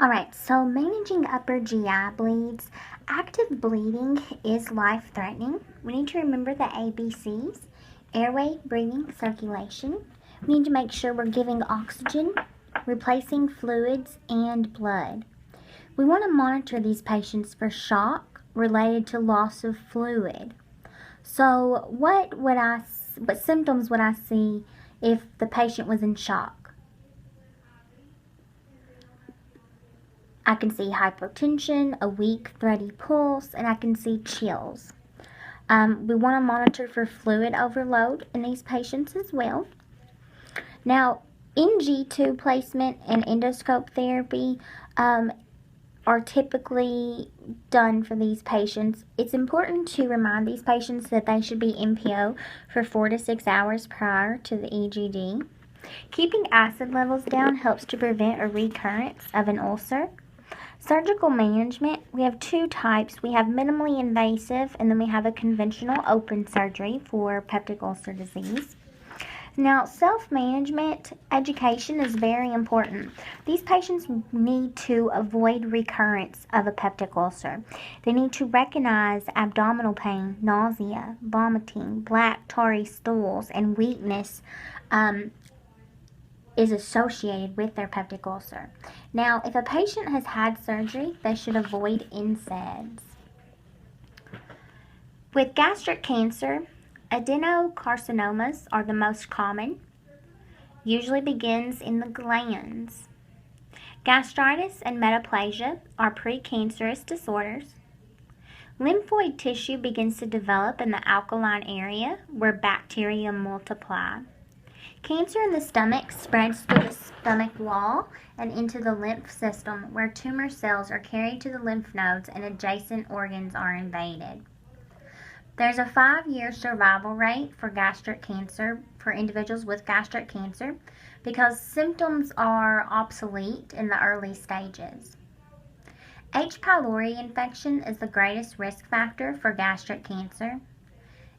Alright, so managing upper GI bleeds. Active bleeding is life-threatening. We need to remember the ABCs: airway, breathing, circulation. We need to make sure we're giving oxygen, replacing fluids, and blood. We want to monitor these patients for shock related to loss of fluid. So what symptoms would I see if the patient was in shock? I can see hypotension, a weak, thready pulse, and I can see chills. We want to monitor for fluid overload in these patients as well. Now, NG tube placement and endoscope therapy are typically done for these patients. It's important to remind these patients that they should be NPO for 4 to 6 hours prior to the EGD. Keeping acid levels down helps to prevent a recurrence of an ulcer. Surgical management, we have two types. We have minimally invasive, and then we have a conventional open surgery for peptic ulcer disease. Now, self-management education is very important. These patients need to avoid recurrence of a peptic ulcer. They need to recognize abdominal pain, nausea, vomiting, black tarry stools, and weakness is associated with their peptic ulcer. Now, if a patient has had surgery, they should avoid NSAIDs. With gastric cancer, adenocarcinomas are the most common. Usually begins in the glands. Gastritis and metaplasia are precancerous disorders. Lymphoid tissue begins to develop in the alkaline area where bacteria multiply. Cancer in the stomach spreads through the stomach wall and into the lymph system, where tumor cells are carried to the lymph nodes and adjacent organs are invaded. There's a 5-year survival rate for gastric cancer for individuals with gastric cancer because symptoms are obsolete in the early stages. H. pylori infection is the greatest risk factor for gastric cancer.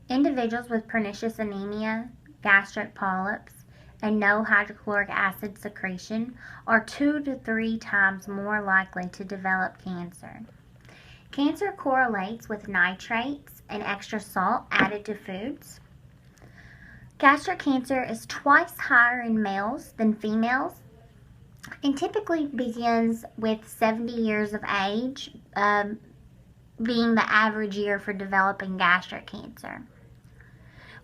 Individuals with pernicious anemia, gastric polyps, and no hydrochloric acid secretion are 2 to 3 times more likely to develop cancer. Cancer correlates with nitrates and extra salt added to foods. Gastric cancer is twice higher in males than females and typically begins with 70 years of age being the average year for developing gastric cancer.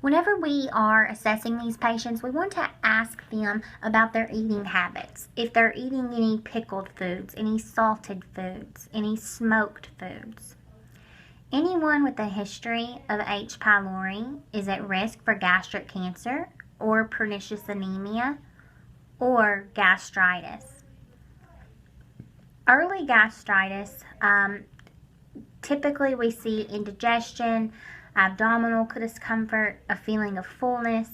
Whenever we are assessing these patients, we want to ask them about their eating habits. If they're eating any pickled foods, any salted foods, any smoked foods. Anyone with a history of H. pylori is at risk for gastric cancer or pernicious anemia or gastritis. Early gastritis, typically we see indigestion, abdominal discomfort, a feeling of fullness,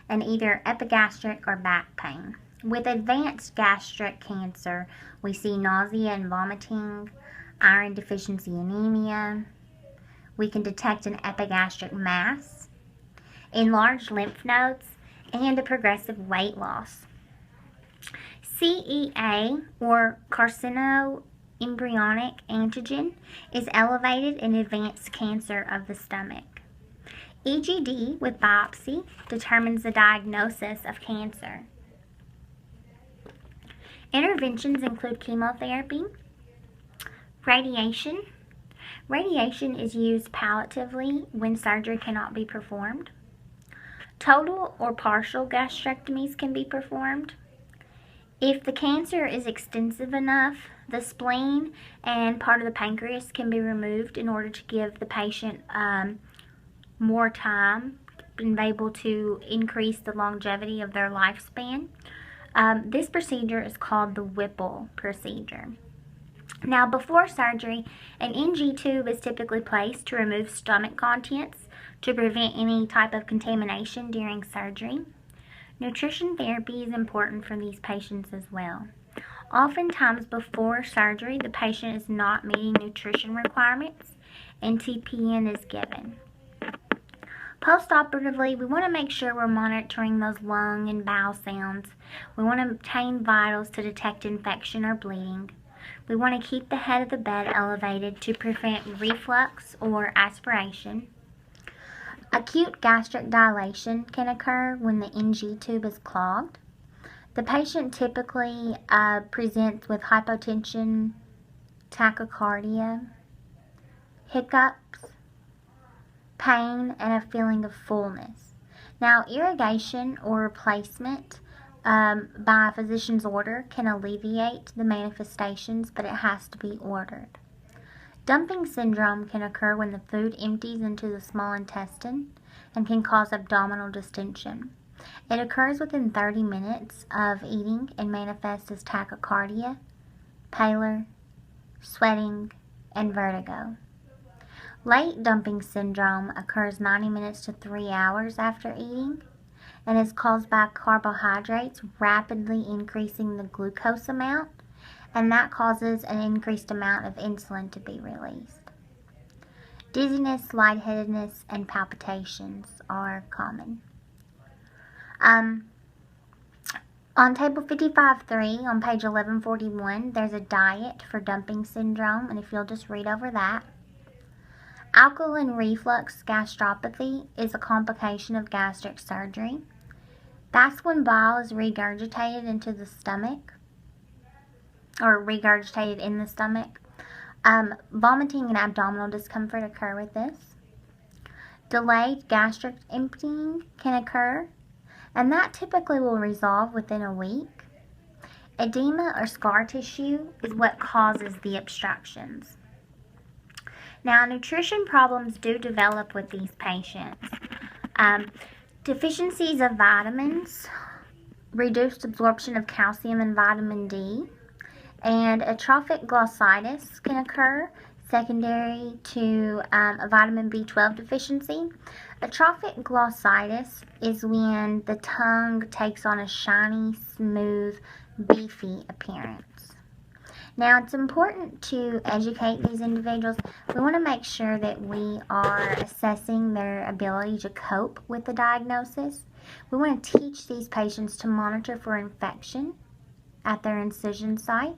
and either epigastric or back pain. With advanced gastric cancer, we see nausea and vomiting, iron deficiency anemia. We can detect an epigastric mass, enlarged lymph nodes, and a progressive weight loss. CEA, or carcinoembryonic antigen, is elevated in advanced cancer of the stomach. EGD with biopsy determines the diagnosis of cancer. Interventions include chemotherapy, radiation. Radiation is used palliatively when surgery cannot be performed. Total or partial gastrectomies can be performed. If the cancer is extensive enough, the spleen and part of the pancreas can be removed in order to give the patient more time and be able to increase the longevity of their lifespan. This procedure is called the Whipple procedure. Now, before surgery, an NG tube is typically placed to remove stomach contents to prevent any type of contamination during surgery. Nutrition therapy is important for these patients as well. Oftentimes before surgery, the patient is not meeting nutrition requirements and TPN is given. Post-operatively, we want to make sure we're monitoring those lung and bowel sounds. We want to obtain vitals to detect infection or bleeding. We want to keep the head of the bed elevated to prevent reflux or aspiration. Acute gastric dilation can occur when the NG tube is clogged. The patient typically presents with hypotension, tachycardia, hiccups, pain, and a feeling of fullness. Now, irrigation or replacement by a physician's order can alleviate the manifestations, but it has to be ordered. Dumping syndrome can occur when the food empties into the small intestine and can cause abdominal distension. It occurs within 30 minutes of eating and manifests as tachycardia, pallor, sweating, and vertigo. Late dumping syndrome occurs 90 minutes to 3 hours after eating and is caused by carbohydrates rapidly increasing the glucose amount, and that causes an increased amount of insulin to be released. Dizziness, lightheadedness, and palpitations are common. On table 55.3 on page 1141, there's a diet for dumping syndrome, and if you'll just read over that. Alkaline reflux gastropathy is a complication of gastric surgery. That's when bile is regurgitated into the stomach, or regurgitated in the stomach. Vomiting and abdominal discomfort occur with this. Delayed gastric emptying can occur, and that typically will resolve within a week. Edema or scar tissue is what causes the obstructions. Now, nutrition problems do develop with these patients. Deficiencies of vitamins, reduced absorption of calcium and vitamin D, and atrophic glossitis can occur secondary to a vitamin B12 deficiency. Atrophic glossitis is when the tongue takes on a shiny, smooth, beefy appearance. Now, it's important to educate these individuals. We want to make sure that we are assessing their ability to cope with the diagnosis. We want to teach these patients to monitor for infection at their incision site.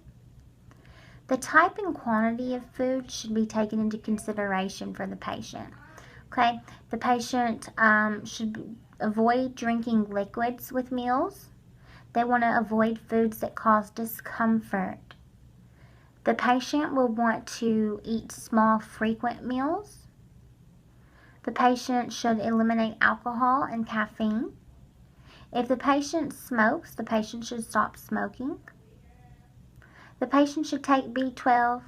The type and quantity of food should be taken into consideration for the patient. Okay, the patient should avoid drinking liquids with meals. They want to avoid foods that cause discomfort. The patient will want to eat small, frequent meals. The patient should eliminate alcohol and caffeine. If the patient smokes, the patient should stop smoking. The patient should take B12.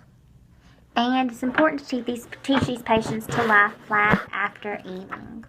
And it's important to teach these patients to lie flat after eating.